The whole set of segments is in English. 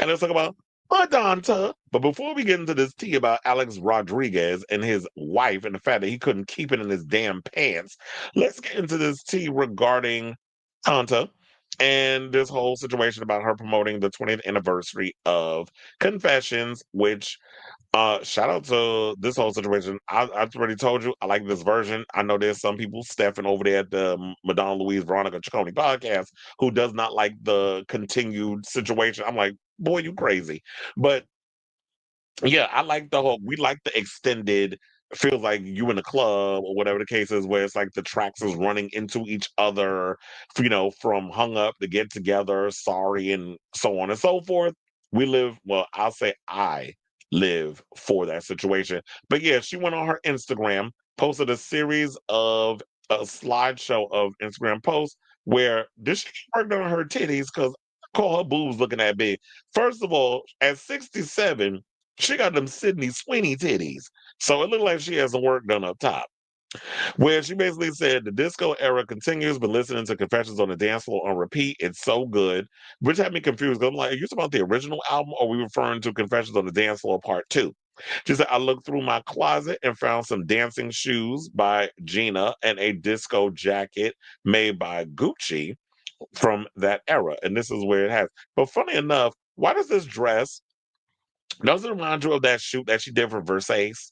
And let's talk about Madonna. But before we get into this tea about Alex Rodriguez and his wife and the fact that he couldn't keep it in his damn pants, let's get into this tea regarding Tanta and this whole situation about her promoting the 20th anniversary of Confessions, which shout out to this whole situation. I've already told you I like this version. I know there's some people, Stefan over there at the Madonna Louise Veronica Ciccone podcast, who does not like the continued situation. I'm like, boy, you crazy. But yeah, I like the whole. We like the extended. Feels like you in a club or whatever the case is, where it's like the tracks is running into each other. From hung up to get together, sorry, and so on and so forth. We live. Well, I'll say I live for that situation. But yeah, she went on her Instagram, posted a series of a slideshow of Instagram posts where this she worked on her titties because call her boobs looking that big. First of all, at 67 she got them Sydney Sweeney titties. So it looked like she has some work done up top. Where she basically said the disco era continues, but listening to Confessions on the Dance Floor on repeat, it's so good. Which had me confused. 'Cause I'm like, are you talking about the original album or are we referring to Confessions on the Dance Floor Part 2? She said, I looked through my closet and found some dancing shoes by Gina and a disco jacket made by Gucci from that era. And this is where it has. But funny enough, why does this dress doesn't it remind you of that shoot that she did for Versace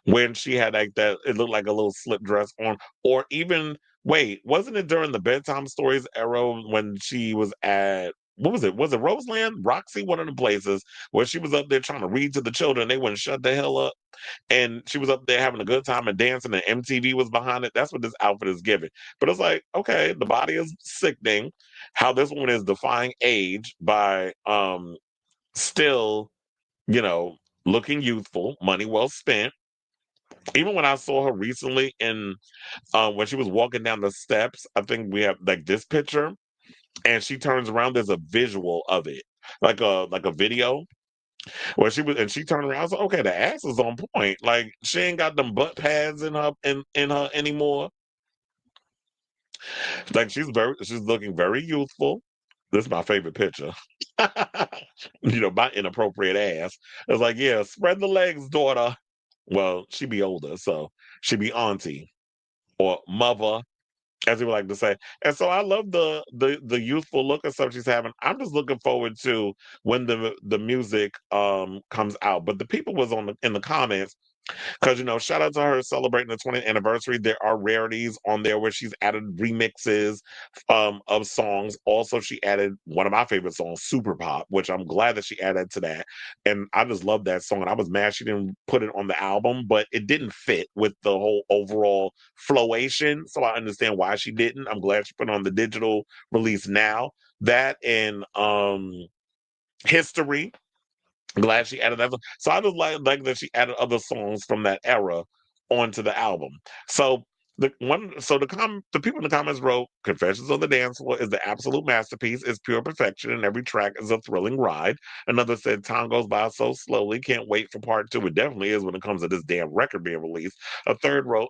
when she had like that? It looked like a little slip dress on, or even wait, wasn't it during the bedtime stories era when she was at what was it? Was it Roseland, Roxy, one of the places where she was up there trying to read to the children? They wouldn't shut the hell up, and she was up there having a good time and dancing, and MTV was behind it. That's what this outfit is giving. But it's like, okay, the body is sickening. How this woman is defying age by still you know, looking youthful, money well spent. Even when I saw her recently in when she was walking down the steps, I think we have like this picture, and she turns around. There's a visual of it, like a video where she was, and she turned around. I was like, okay, the ass is on point. Like she ain't got them butt pads in her anymore. Like she's looking very youthful. This is my favorite picture. My inappropriate ass. It's like, yeah, spread the legs, daughter. Well, she be older, so she be auntie or mother, as we would like to say. And so I love the youthful look and stuff she's having. I'm just looking forward to when the music comes out. But the people was in the comments because shout out to her celebrating the 20th anniversary. There are rarities on there where she's added remixes of songs. Also, she added one of my favorite songs, Super Pop, which I'm glad that she added to that. And I just love that song. And I was mad she didn't put it on the album, but it didn't fit with the whole overall flowation. So I understand why she didn't. I'm glad she put it on the digital release now. That and History. Glad she added that. So I just like that she added other songs from that era onto the album. So the people in the comments wrote, "Confessions on the Dance Floor is the absolute masterpiece. It's pure perfection, and every track is a thrilling ride." Another said, "Time goes by so slowly. Can't wait for part two." It definitely is when it comes to this damn record being released. A third wrote,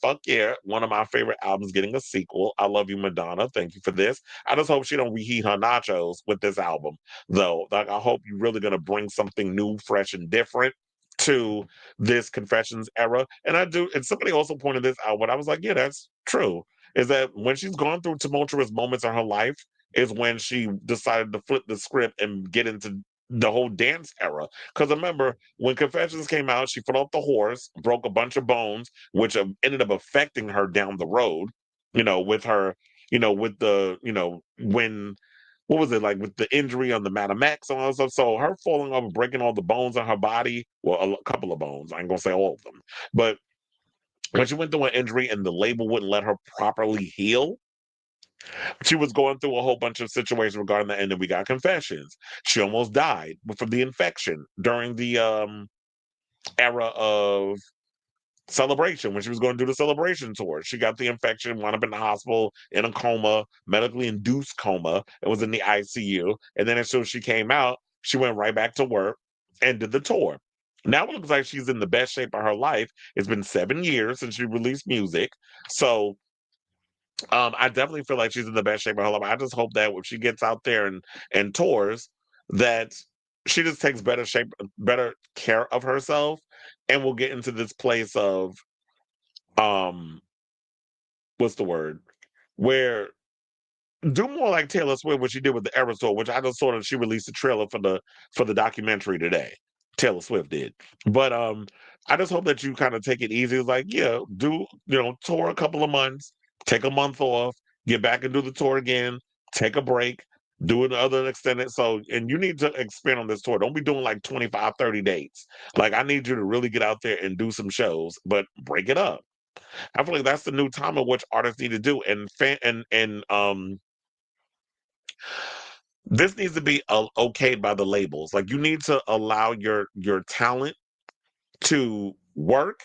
"Fuck yeah, one of my favorite albums getting a sequel. I love you, Madonna. Thank you for this. I just hope she don't reheat her nachos with this album." Though. Like, I hope you're really going to bring something new, fresh, and different to this Confessions era. And I do, and somebody also pointed this out when I was like, yeah, that's true. Is that when she's gone through tumultuous moments in her life, is when she decided to flip the script and get into the whole dance era. Because remember, when Confessions came out, she fell off the horse, broke a bunch of bones, which ended up affecting her down the road, with her, with the, when what was it like with the injury on the Madam X and all that stuff? So her falling over, breaking all the bones in her body, well, a couple of bones. I ain't gonna say all of them, but when she went through an injury and the label wouldn't let her properly heal, she was going through a whole bunch of situations regarding that. And then we got Confessions. She almost died from the infection during the era of Celebration when she was going to do the Celebration tour. She got the infection, wound up in the hospital in a coma, medically induced coma, and was in the ICU. And then as soon as she came out, she went right back to work and did the tour. Now it looks like she's in the best shape of her life. It's been 7 years since she released music. So I definitely feel like she's in the best shape of her life. I just hope that when she gets out there and tours, that she just takes better care of herself, and will get into this place of um, what's the word? Where do more like Taylor Swift, what she did with the Eras Tour, which I just saw that she released a trailer for the documentary today. Taylor Swift did, but I just hope that you kind of take it easy. It's like, yeah, do tour a couple of months, take a month off, get back and do the tour again, take a break, do another extended. So, and you need to expand on this tour. Don't be doing like 25, 30 dates. Like, I need you to really get out there and do some shows, but break it up. I feel like that's the new time of which artists need to do, and this needs to be okayed by the labels. Like, you need to allow your talent to work,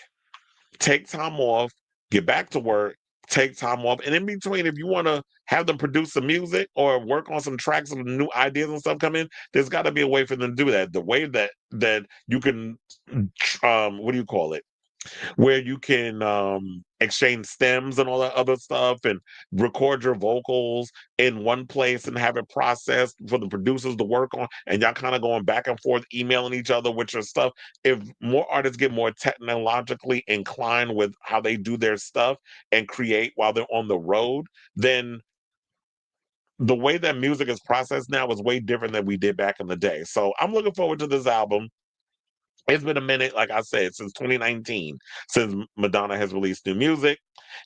take time off, get back to work, take time off, and in between, if you want to have them produce some music or work on some tracks and new ideas and stuff come in, there's got to be a way for them to do that. The way that you can, what do you call it? Where you can exchange stems and all that other stuff and record your vocals in one place and have it processed for the producers to work on, and y'all kind of going back and forth emailing each other with your stuff. If more artists get more technologically inclined with how they do their stuff and create while they're on the road, then the way that music is processed now is way different than we did back in the day. So I'm looking forward to this album. It's been a minute, like I said, since 2019, since Madonna has released new music.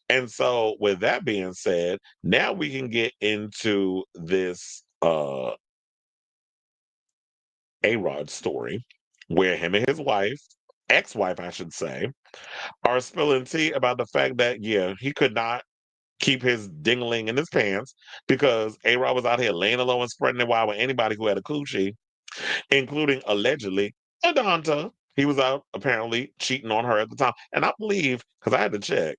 And so, with that being said, now we can get into this A-Rod story where him and his wife, ex-wife, I should say, are spilling tea about the fact that, yeah, he could not keep his dingling in his pants because A-Rod was out here laying low and spreading it wide with anybody who had a coochie, including allegedly Adanta. He was out apparently cheating on her at the time. And I believe, because I had to check,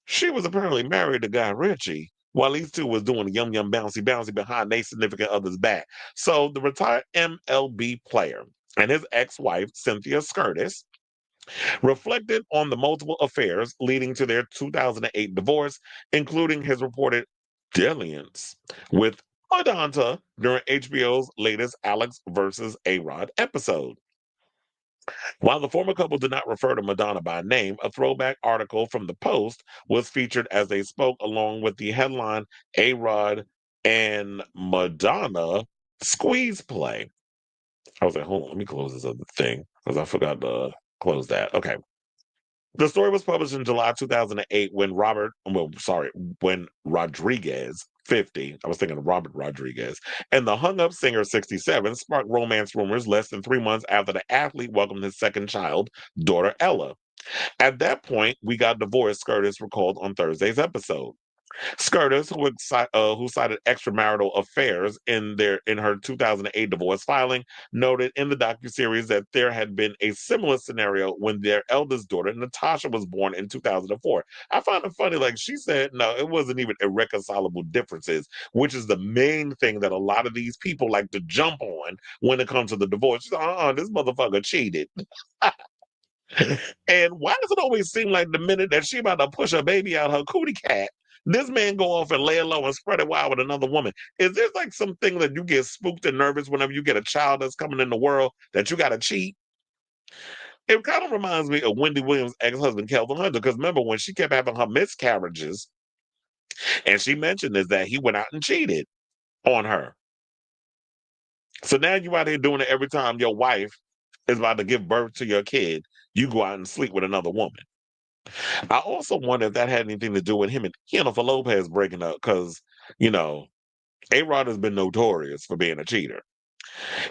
she was apparently married to Guy Ritchie while these two was doing yum yum bouncy bouncy behind their significant other's back. So the retired MLB player and his ex-wife, Cynthia Scurtis, reflected on the multiple affairs leading to their 2008 divorce, including his reported dalliance with Adanta during HBO's latest Alex versus A-Rod episode. While the former couple did not refer to Madonna by name, a throwback article from the Post was featured as they spoke, along with the headline A-Rod and Madonna squeeze play. I was like, hold on, let me close this other thing because I forgot to close that. Okay. The story was published in July 2008 when Rodriguez, 50, I was thinking of Robert Rodriguez, and the hung up singer, 67, sparked romance rumors less than 3 months after the athlete welcomed his second child, daughter Ella. At that point, we got divorced, Curtis recalled on Thursday's episode. Skirtis, who cited extramarital affairs in her 2008 divorce filing, noted in the docuseries that there had been a similar scenario when their eldest daughter, Natasha, was born in 2004. I find it funny, like she said, no, it wasn't even irreconcilable differences, which is the main thing that a lot of these people like to jump on when it comes to the divorce. She's like, this motherfucker cheated. And why does it always seem like the minute that she about to push her baby out her cootie cat, this man go off and lay low and spread it wide with another woman? Is there like something that you get spooked and nervous whenever you get a child that's coming in the world that you got to cheat? It kind of reminds me of Wendy Williams' ex-husband, Kelvin Hunter, because remember when she kept having her miscarriages, and she mentioned is that he went out and cheated on her. So now you out here doing it every time your wife is about to give birth to your kid, you go out and sleep with another woman. I also wonder if that had anything to do with him and Jennifer Lopez breaking up because, you know, A-Rod has been notorious for being a cheater.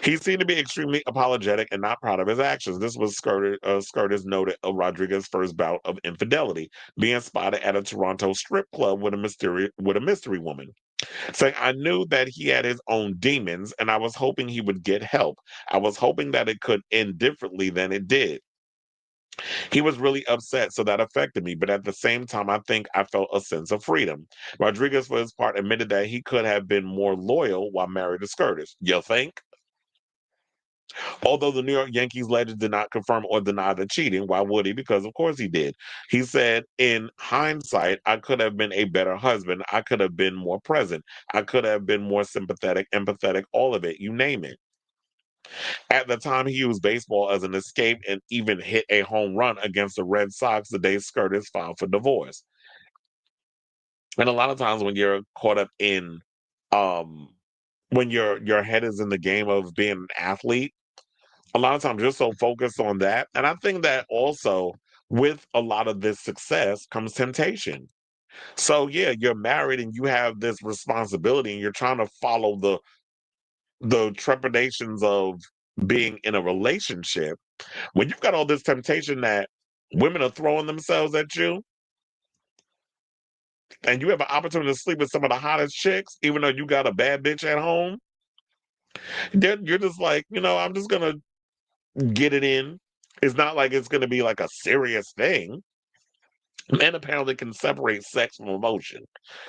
He seemed to be extremely apologetic and not proud of his actions. This was Skirtis noted of Rodriguez's first bout of infidelity, being spotted at a Toronto strip club with a mystery woman. Saying, I knew that he had his own demons and I was hoping he would get help. I was hoping that it could end differently than it did. He was really upset, so that affected me. But at the same time, I think I felt a sense of freedom. Rodriguez, for his part, admitted that he could have been more loyal while married to Scurtis. You think? Although the New York Yankees legend did not confirm or deny the cheating, why would he? Because of course he did. He said, in hindsight, I could have been a better husband. I could have been more present. I could have been more sympathetic, empathetic, all of it, you name it. At the time, he used baseball as an escape and even hit a home run against the Red Sox the day Curtis filed for divorce. And a lot of times when you're caught up in um when your head is in the game of being an athlete, a lot of times you're so focused on that. And I think that also with a lot of this success comes temptation. So yeah, you're married and you have this responsibility and you're trying to follow the trepidations of being in a relationship. When you've got all this temptation that women are throwing themselves at you and you have an opportunity to sleep with some of the hottest chicks, even though you got a bad bitch at home, then you're just like, I'm just gonna get it in. It's not like it's gonna be like a serious thing. Men apparently can separate sex from emotion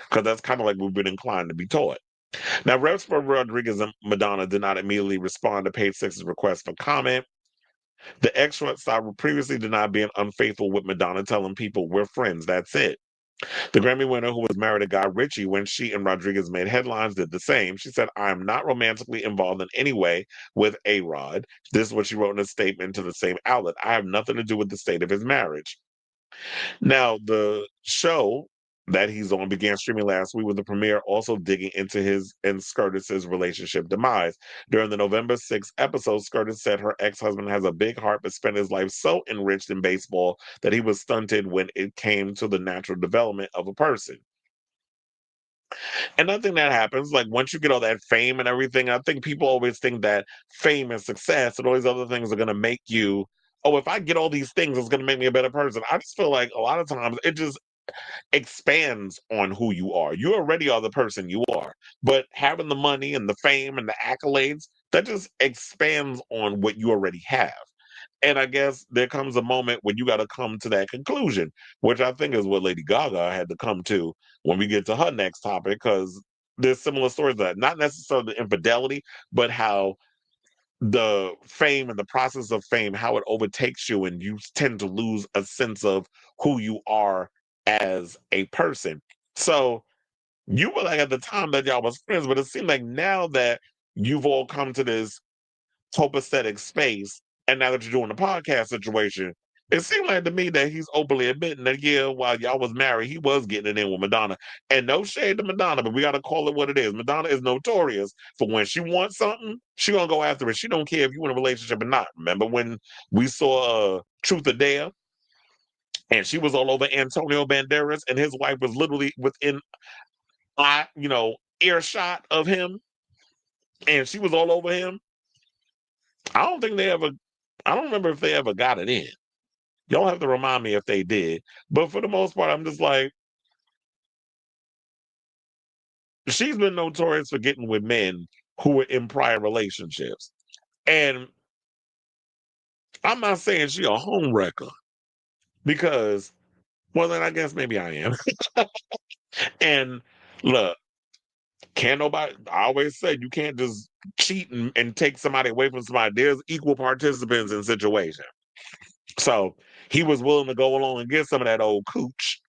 because that's kind of like we've been inclined to be taught. Now, reps for Rodriguez and Madonna did not immediately respond to Page Six's request for comment. The ex-shortstop previously denied being unfaithful with Madonna, telling people, "We're friends, that's it." The Grammy winner, who was married to Guy Ritchie when she and Rodriguez made headlines, did the same. She said, "I am not romantically involved in any way with A-Rod." This is what she wrote in a statement to the same outlet. "I have nothing to do with the state of his marriage." Now, the show that he's on began streaming last week with the premiere also digging into his and Curtis's relationship demise. During the November 6th episode, Curtis said her ex-husband has a big heart but spent his life so enriched in baseball that he was stunted when it came to the natural development of a person. And I think that happens. Like once you get all that fame and everything, I think people always think that fame and success and all these other things are going to make you, oh, if I get all these things, it's going to make me a better person. I just feel like a lot of times it just expands on who you are. You already are the person you are, but having the money and the fame and the accolades, that just expands on what you already have. And I guess there comes a moment when you got to come to that conclusion, which I think is what Lady Gaga had to come to when we get to her next topic, because there's similar stories that not necessarily infidelity, but how the fame and the process of fame, how it overtakes you and you tend to lose a sense of who you are as a person. So you were like at the time that y'all was friends, but it seemed like now that you've all come to this copacetic space, and now that you're doing the podcast situation, it seemed like to me that he's openly admitting that yeah, while y'all was married, he was getting it in with Madonna. And no shade to Madonna, but we gotta call it what it is. Madonna is notorious for when she wants something, she gonna go after it. She don't care if you in a relationship or not. Remember when we saw Truth or Dare, and she was all over Antonio Banderas, and his wife was literally within earshot of him, and she was all over him. I don't think they ever. I don't remember if they ever got it in. Y'all have to remind me if they did. But for the most part, I'm just like, she's been notorious for getting with men who were in prior relationships. And I'm not saying she a home wrecker because, well, then I guess maybe I am. And look, can't nobody, I always say you can't just cheat and take somebody away from somebody. There's equal participants in situation. So he was willing to go along and get some of that old cooch.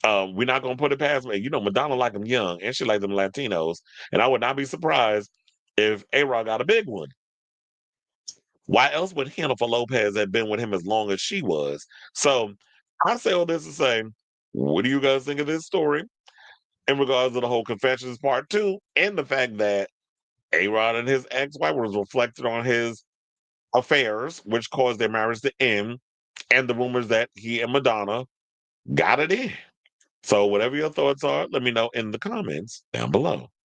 We're not gonna put it past me. Madonna like them young, and she like them Latinos, and I would not be surprised if A-Rod got a big one. Why else would Jennifer Lopez have been with him as long as she was? So I say all this to say, what do you guys think of this story in regards to the whole Confessions Part 2 and the fact that A-Rod and his ex-wife was reflected on his affairs, which caused their marriage to end, and the rumors that he and Madonna got it in. So whatever your thoughts are, let me know in the comments down below.